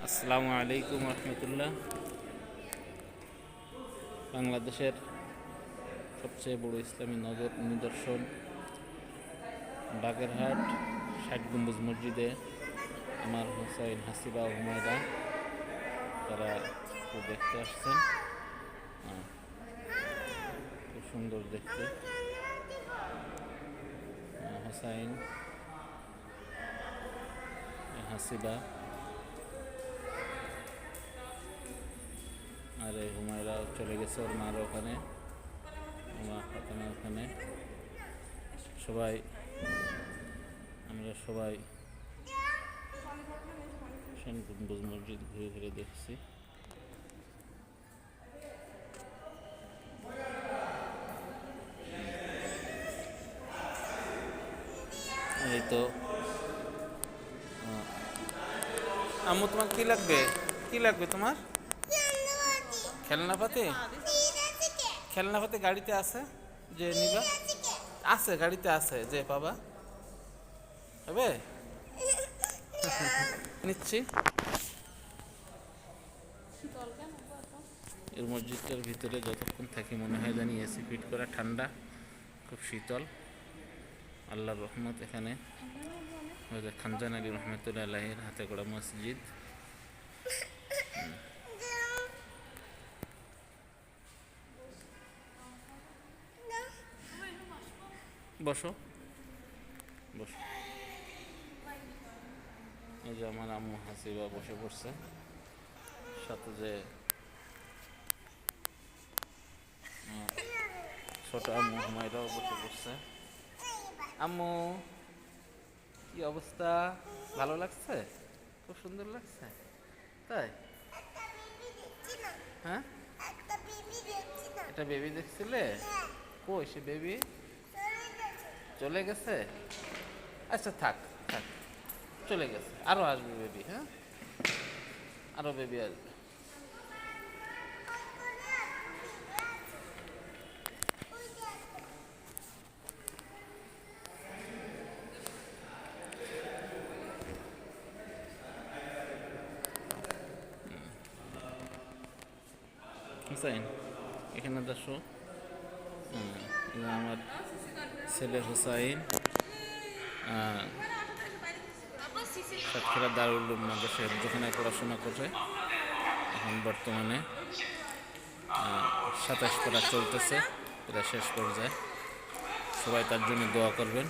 আসসালামু আলাইকুম রহমতুল্লাহ। বাংলাদেশের সবচেয়ে বড় ইসলামী নিদর্শন বাগেরহাট ৬০ গম্বুজ মসজিদে আমার হোসাইন, হাসিবা ও হুমায়রা তারা একটু দেখতে আসছেন। খুব সুন্দর দেখতে। হোসাইন, হাসিবা আর এই হুমায়রা চলে গেছে ওর মার ওখানে, আমার ওখানে। আমরা সবাই সেন গম্বুজ মসজিদ ঘুরে ঘুরে দেখছি। এই তো আম্মু, তোমার কি লাগবে? কি লাগবে তোমার? খেলনাপাতি? খেলনাপাতি গাড়িতে আছে, যে নিবা? আছে, গাড়িতে আছে, যে পাবা। হবে? নিচ্ছি। এর মসজিদটার ভিতরে যতক্ষণ থাকি মনে হয় জানি এসি ফিট করা, ঠান্ডা, খুব শীতল। আল্লাহর রহমত। এখানে খানজান আলী রহমতুল্লাহ আলাইহির হাতে গড়া মসজিদ। বসো বসো। এই যে আমার আম্মু হাসিবা বসে পড়ছে, সাথে যে ছোট আম্মু হুমায়রাও বসে পড়ছে। আম্মু, কি অবস্থা? ভালো লাগছে? খুব সুন্দর লাগছে, তাই? হ্যাঁ, এটা বেবি দেখছিলে? কই সে বেবি? চলে গেছে? আচ্ছা, থাক থাক, চলে গেছে। আরো আসবে বেবি, হ্যাঁ, আরো বেবি আসবে। হুসাইন, এখানে দেখো। আমার ছেলে হুসাইন সাতক্ষীরা দারুল উলুম মাদ্রাসায় যেখানে পড়াশোনা করে। এখন বর্তমানে ২৭ পড়া চলতেছে, এটা শেষ পর্যায়ে। সবাই তার জন্য দোয়া করবেন।